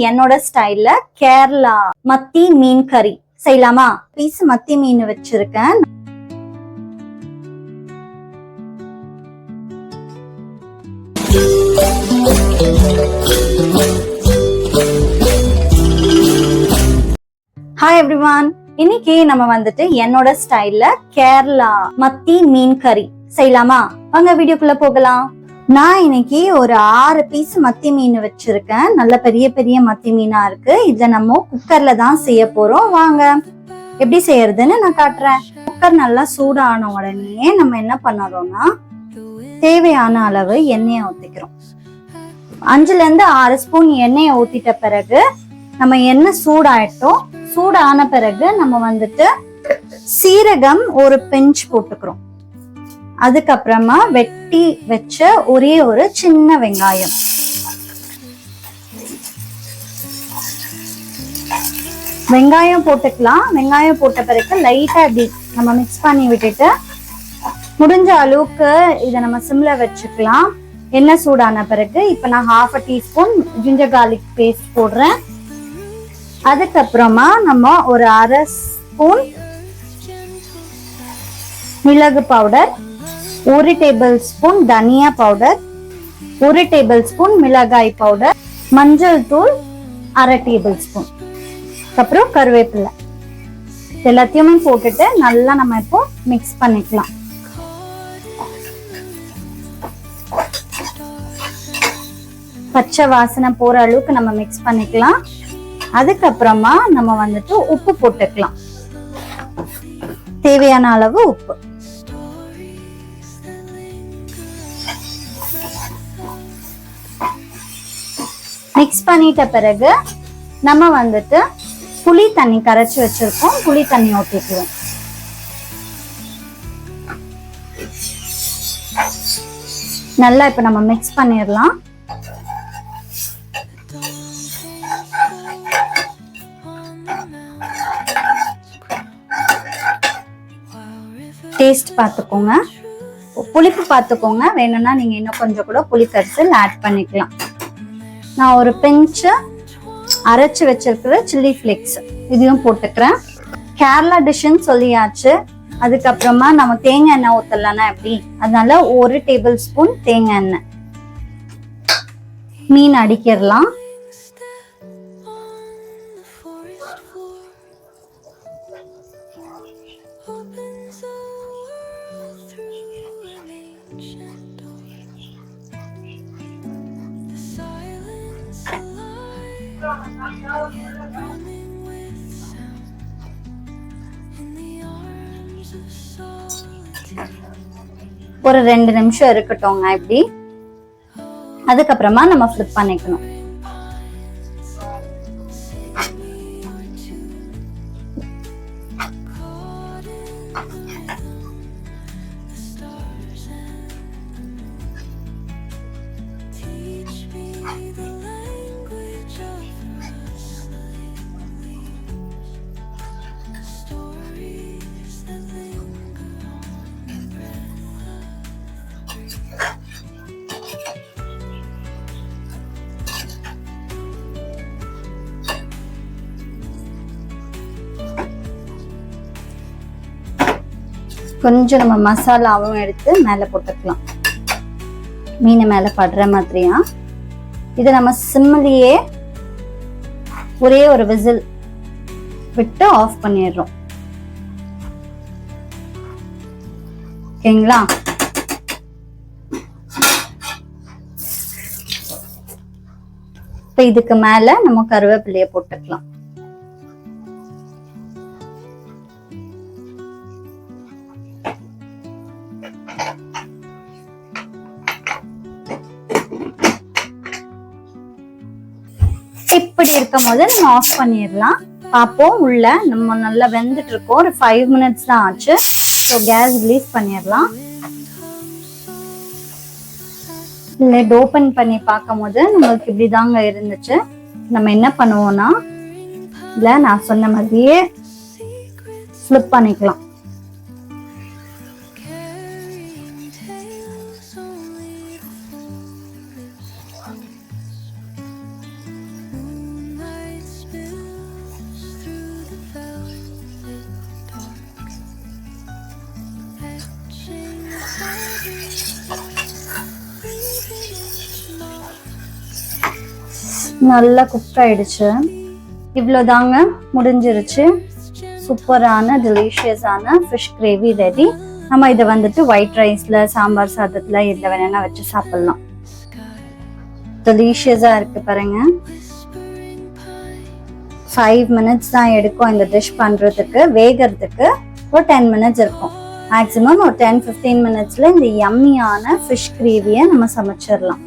என்னோட ஸ்டைல்ல கேரளா மத்தி மீன் கறி செய்யலாமா? பீஸ் மத்தி மீன் வச்சிருக்கேன். ஹாய் எவ்ரிவான், இன்னைக்கு நம்ம வந்துட்டு என்னோட ஸ்டைல்ல கேரளா மத்தி மீன் கறி செய்யலாமா? வாங்க வீடியோக்குள்ள போகலாம். நான் இன்னைக்கு ஒரு 6 பீஸ் மத்தி மீன் வச்சிருக்கேன். நல்ல பெரிய பெரிய மத்தி மீனா இருக்கு. இதை நம்ம குக்கர்ல தான் செய்ய போறோம். வாங்க எப்படி செய்யறதுன்னு நான் காட்டுறேன். குக்கர் நல்லா சூடான உடனே நம்ம என்ன பண்ணறோம்னா, தேவையான அளவு எண்ணெயை ஊத்திக்கிறோம். 5ல இருந்து 6 ஸ்பூன் எண்ணெயை ஊத்திட்ட பிறகு நம்ம எண்ணெய் சூடாயிட்டோம். சூடான பிறகு நம்ம வந்துட்டு சீரகம் ஒரு பிஞ்ச் போட்டுக்கிறோம். அதுக்கப்புறமா வெட்டி வச்ச ஒரே ஒரு சின்ன வெங்காயம், வெங்காயம் போட்டுக்கலாம். வெங்காயம் போட்ட பிறகு லைட்டா இப்படி நம்ம மிக்ஸ் பண்ணி விட்டுட்டு முடிஞ்ச அளவுக்கு இதை நம்ம சிம்ல வச்சுக்கலாம். எண்ணெய் சூடான பிறகு இப்ப நான் 1/2 டீஸ்பூன் ஜிஞ்சர் கார்லிக் பேஸ்ட் போடுறேன். அதுக்கப்புறமா நம்ம ஒரு 1/2 ஸ்பூன் மிளகு பவுடர், 1 டேபிள் ஸ்பூன் தனியா பவுடர், 1 டேபிள் ஸ்பூன் மிளகாய் பவுடர், மஞ்சள் தூள் 1/2 டேபிள் ஸ்பூன், அப்புறம் கருவேப்பிலை எல்லாத்தையுமே போட்டுட்டு நல்லா நம்ம இப்போ மிக்ஸ் பண்ணிக்கலாம். பச்சை வாசனை போற அளவுக்கு நம்ம மிக்ஸ் பண்ணிக்கலாம். அதுக்கப்புறமா நம்ம வந்துட்டு உப்பு போட்டுக்கலாம். தேவையான அளவு உப்பு. மிக்ஸ் பண்ணிட்ட பிறகு நம்ம வந்துட்டு புளி தண்ணி கரைச்சி வச்சிருக்கோம். புளி தண்ணி ஊத்திக்குவோம். நல்லா இப்ப நம்ம மிக்ஸ் பண்ணிடலாம். டேஸ்ட் பார்த்துக்கோங்க, புளிப்பு பார்த்துக்கோங்க. வேணும்னா நீங்க இன்னும் கொஞ்சம் கூட புளி கரைசல் ஆட் பண்ணிக்கலாம். நான் ஒரு பிஞ்சு அரைச்சு வச்சிருக்கிற சில்லி ஃபிளேக்ஸ் இதையும் போட்டுக்கிறேன். கேரளா டிஷ்ன்னு சொல்லியாச்சு. அதுக்கப்புறமா நம்ம தேங்காய் எண்ணெய் ஊத்தலாம்னா எப்படி, அதனால 1 டேபிள் ஸ்பூன் தேங்காய் எண்ணெய். மீன் அடிக்கிடலாம். ஒரு 2 நிமிஷம் இருக்கட்டும்ங்க இப்படி. அதுக்கப்புறமா நம்ம ஃபிளிப் பண்ணிக்கணும். கொஞ்சம் நம்ம மசாலாவும் எடுத்து மேல போட்டுக்கலாம். மீன் மேல படுற மாதிரியா. இதை நம்ம சிம்லயே ஒரே ஒரு விசில் விட்டு ஆஃப் பண்ணிடுறோம். ஓகேங்களா? இப்ப இதுக்கு மேல நம்ம கருவேப்பிலைய போட்டுக்கலாம். இப்படி இருக்கும் போது நம்ம ஆஃப் பண்ணிடலாம். பார்ப்போம். உள்ள நம்ம நல்லா வெந்துட்டு இருக்கோம். ஒரு 5 மினிட்ஸ் தான் ஆச்சு. ஸோ கேஸ் ரிலீஸ் பண்ணிடலாம். லெட் ஓபன் பண்ணி பார்க்கும் போது நம்மளுக்கு இப்படிதாங்க இருந்துச்சு. நம்ம என்ன பண்ணுவோம்னா, இல்ல நான் சொன்ன மாதிரியே ஃபிளிப் பண்ணிக்கலாம். நல்லா குக் ஆயிடுச்சு. இவ்வளோதாங்க, முடிஞ்சிருச்சு. சூப்பரான டெலிஷியஸான ஃபிஷ் கிரேவி ரெடி. நம்ம இதை வந்துட்டு ஒயிட் ரைஸ்ல, சாம்பார் சாதத்துல எதுல வேணா வச்சு சாப்பிடலாம். டெலிஷியஸா இருக்கு பாருங்க. 5 minutes தான் எடுக்கும் இந்த டிஷ் பண்றதுக்கு. வேகிறதுக்கு ஒரு 10 minutes இருக்கும். மேக்ஸிமம் ஒரு 10-15 minutesல இந்த யம்மியான ஃபிஷ் கிரேவியை நம்ம சமைச்சிடலாம்.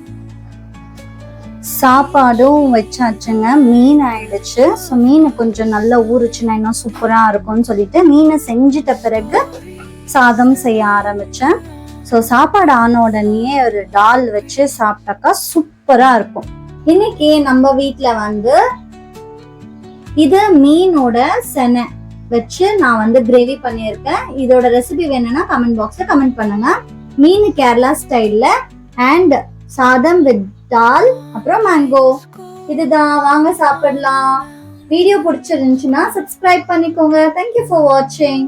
சாப்பாடும் வச்சாச்சுங்க. மீன் ஆயிடுச்சு. ஸோ மீன் கொஞ்சம் நல்லா ஊறுச்சுன்னா இன்னும் சூப்பரா இருக்கும்னு சொல்லிட்டு மீனை செஞ்சிட்ட பிறகு சாதம் செய்ய ஆரம்பிச்சேன். ஸோ சாப்பாடு ஆன உடனே ஒரு டால் வச்சு சாப்பிட்டாக்கா சூப்பரா இருக்கும். இன்னைக்கு நம்ம வீட்டுல வந்து இது மீனோட செனை வச்சு நான் வந்து கிரேவி பண்ணியிருக்கேன். இதோட ரெசிபி வேணும்னா கமெண்ட் பாக்ஸ்ல கமெண்ட் பண்ணுங்க. மீன் கேரளா ஸ்டைல்ல அண்ட் சாதம் வித் டால், அப்புறம் மேங்கோ. இதுதான், வாங்க சாப்பிடலாம். வீடியோ பிடிச்சிருந்துச்சுன்னா சப்ஸ்கிரைப் பண்ணிக்கோங்க. தேங்க்யூ ஃபார் வாட்சிங்.